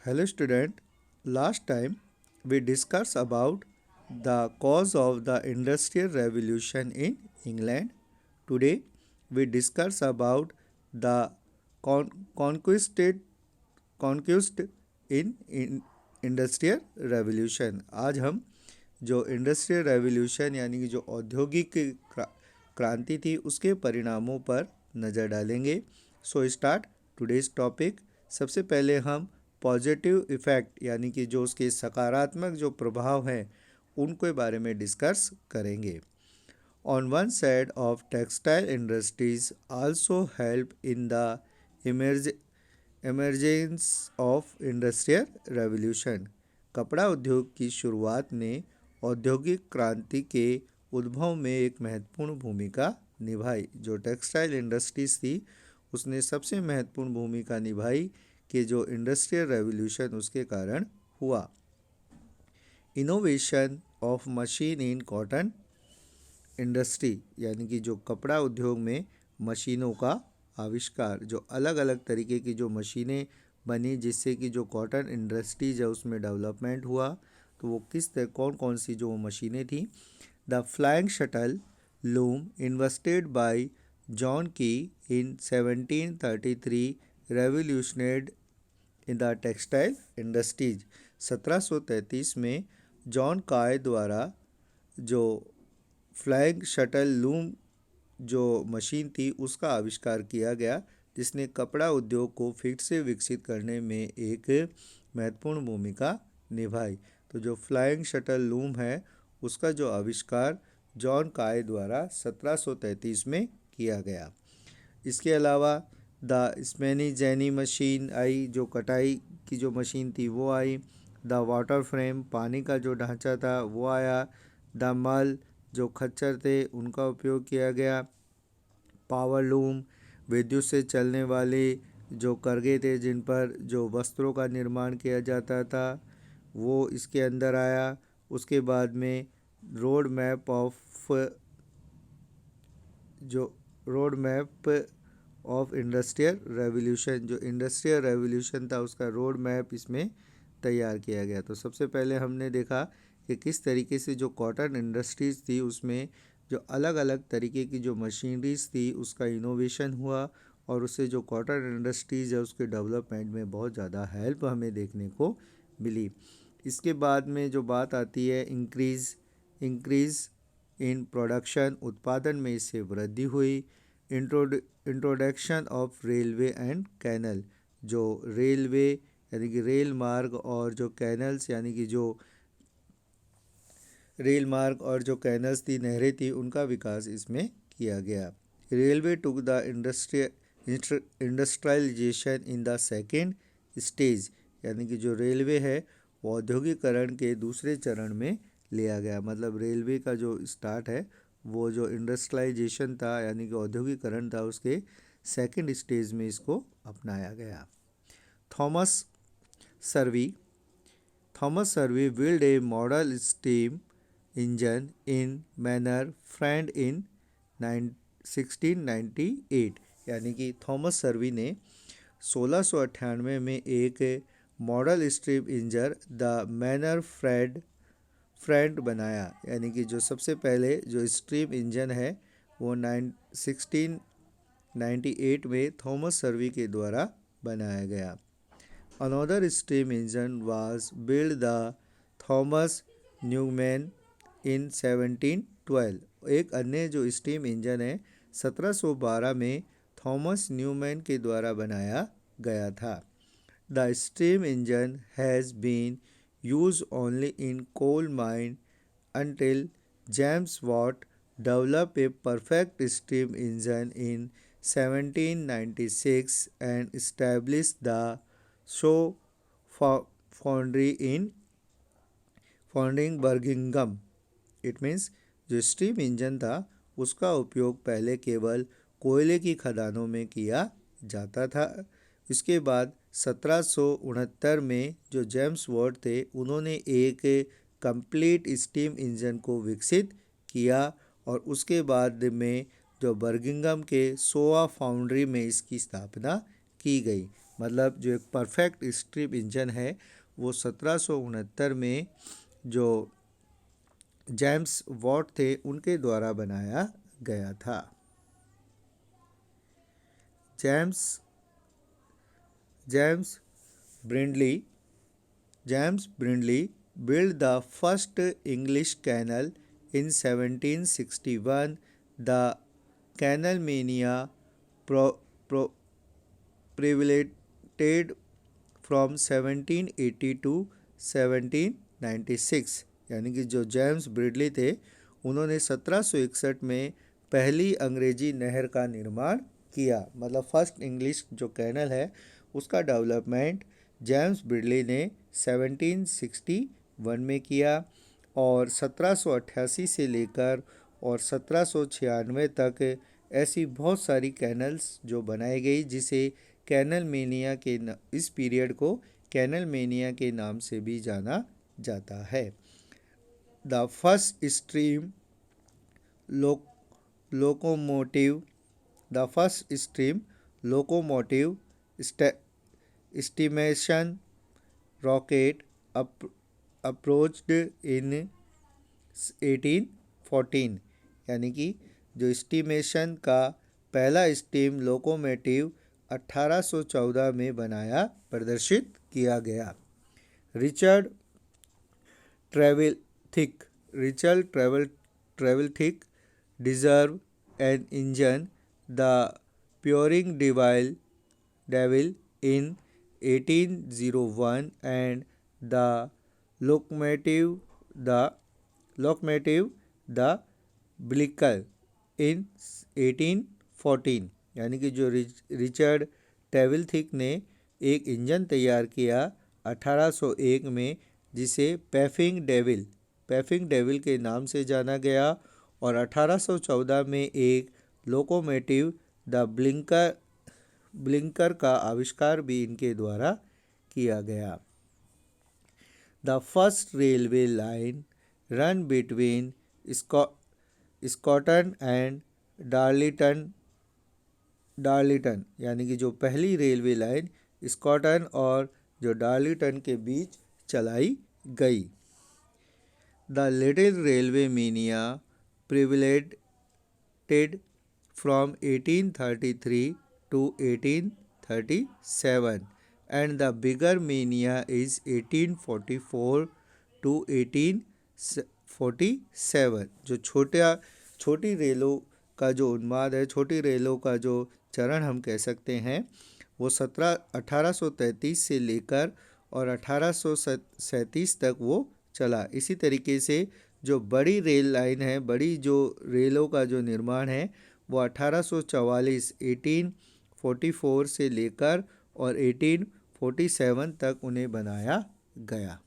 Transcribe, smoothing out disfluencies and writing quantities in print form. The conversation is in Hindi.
Hello student, last time we discussed about the cause of the industrial revolution in England. Today we discuss about the conquested conquest in industrial revolution. आज हम जो इंडस्ट्रियल रेवोल्यूशन यानी कि जो औद्योगिक क्रांति थी उसके परिणामों पर नज़र डालेंगे। So start today's topic. सबसे पहले हम पॉजिटिव इफ़ेक्ट यानी कि जो उसके सकारात्मक जो प्रभाव हैं उनके बारे में डिस्कस करेंगे। On one side of textile industries also help in the emergence of industrial revolution। कपड़ा उद्योग की शुरुआत ने औद्योगिक क्रांति के उद्भव में एक महत्वपूर्ण भूमिका निभाई। जो टेक्सटाइल इंडस्ट्रीज थी उसने सबसे महत्वपूर्ण भूमिका निभाई कि जो इंडस्ट्रियल रेवोल्यूशन उसके कारण हुआ। Innovation of machine in cotton industry यानी कि जो कपड़ा उद्योग में मशीनों का आविष्कार, जो अलग अलग तरीके की जो मशीनें बनी जिससे कि जो कॉटन इंडस्ट्रीज है उसमें डेवलपमेंट हुआ। तो वो कौन कौन सी जो मशीनें थी। The flying shuttle loom invested bye John की इन 1733 रेवोल्यूशनेड इन द टेक्सटाइल इंडस्ट्रीज। 1733 में जॉन काय द्वारा जो फ्लाइंग शटल लूम जो मशीन थी उसका आविष्कार किया गया, जिसने कपड़ा उद्योग को फिर से विकसित करने में एक महत्वपूर्ण भूमिका निभाई। तो जो फ्लाइंग शटल लूम है उसका जो आविष्कार जॉन काय द्वारा 1733 में किया गया। इसके अलावा द स्पेनी जैनी मशीन आई, जो कटाई की जो मशीन थी वो आई। द वाटर फ्रेम पानी का जो ढांचा था वो आया। द मल जो खच्चर थे उनका उपयोग किया गया। पावर लूम विद्युत से चलने वाले जो करघे थे जिन पर जो वस्त्रों का निर्माण किया जाता था वो इसके अंदर आया। उसके बाद में road map of industrial revolution, जो इंडस्ट्रियल रेवोल्यूशन था उसका रोड मैप इसमें तैयार किया गया। तो सबसे पहले हमने देखा कि किस तरीके से जो कॉटन इंडस्ट्रीज़ थी उसमें जो अलग अलग तरीके की जो मशीनरीज थी उसका इनोवेशन हुआ और उससे जो कॉटन इंडस्ट्रीज़ है उसके डेवलपमेंट में बहुत ज़्यादा हेल्प हमें देखने को मिली। इसके बाद में जो बात आती है इंक्रीज़ इन प्रोडक्शन, उत्पादन में इससे वृद्धि हुई। Introduction of railway and canal, जो रेलवे यानी कि रेल मार्ग और जो कैनल्स यानी कि जो रेल मार्ग और जो कैनल्स थी नहरें थी उनका विकास इसमें किया गया। Railway took the industrialisation in the second stage, यानी कि जो रेलवे है वो औद्योगिकरण के दूसरे चरण में लिया गया। मतलब रेलवे का जो स्टार्ट है वो जो इंडस्ट्रियलाइजेशन था यानी कि औद्योगिकरण था उसके सेकेंड स्टेज में इसको अपनाया गया। Thomas Savery built a model steam engine in manner friend in 1698, यानी कि थॉमस सर्वी ने 1698 में एक model steam engine the manner friend बनाया। यानी कि जो सबसे पहले जो स्टीम इंजन है वो 1698 में थॉमस सर्वी के द्वारा बनाया गया। Another steam engine was built the Thomas Newman in 1712। एक अन्य जो स्टीम इंजन है 1712 में थॉमस न्यूमैन के द्वारा बनाया गया था। The steam engine has been used only in coal mine until James Watt developed a perfect steam engine in 1796 and established the Soho foundry in founding Birmingham. It means जो स्टीम इंजन था उसका उपयोग पहले केवल कोयले की खदानों में किया जाता था। इसके बाद 1769 में जो जेम्स वॉट थे उन्होंने एक कंप्लीट स्टीम इंजन को विकसित किया और उसके बाद में जो बर्गिंगम के सोआ फाउंड्री में इसकी स्थापना की गई। मतलब जो एक परफेक्ट स्ट्रिप इंजन है वो 1769 में जो जेम्स वॉट थे उनके द्वारा बनाया गया था। James Brindley built the first English canal in 1761. The canal mania prevailed from 1780 to 1796। यानी कि जो जेम्स ब्रिडली थे उन्होंने 1761 में पहली अंग्रेजी नहर का निर्माण किया। मतलब फर्स्ट इंग्लिश जो कैनल है उसका डेवलपमेंट जेम्स ब्रिडली ने 1761 में किया और 1788 से लेकर और 1796 तक ऐसी बहुत सारी कैनल्स जो बनाई गई जिसे कैनल मेनिया के इस पीरियड को कैनल मेनिया के नाम से भी जाना जाता है। The first stream locomotive estimation rocket approached in 1814। यानी कि जो एस्टिमेशन का पहला स्टीम लोकोमोटिव 1814 में बनाया प्रदर्शित किया गया। Richard Trevithick deserve an engine the pouring devil in 1801 and the locomotive the Blicker in 1814। यानी कि जो रिचर्ड ट्रेवल्थिक ने एक इंजन तैयार किया 1801 में जिसे पैफिंग डेविल के नाम से जाना गया और 1814 में एक लोकोमोटिव द ब्लिंकर का आविष्कार भी इनके द्वारा किया गया। The first railway line run between Stockton and Darlington यानी कि जो पहली रेलवे लाइन स्कॉटन और जो डार्लिटन के बीच चलाई गई। The little railway mania prevailed from 1833 to 1837 and the bigger mania is 1844 to 1847। जो छोटी रेलों का जो उन्माद है, छोटी रेलों का जो चरण हम कह सकते हैं वो 1833 से लेकर और 1837 तक वो चला। इसी तरीके से जो बड़ी रेल लाइन है, बड़ी जो रेलों का जो निर्माण है वो 1844 से लेकर और 1847 तक उन्हें बनाया गया।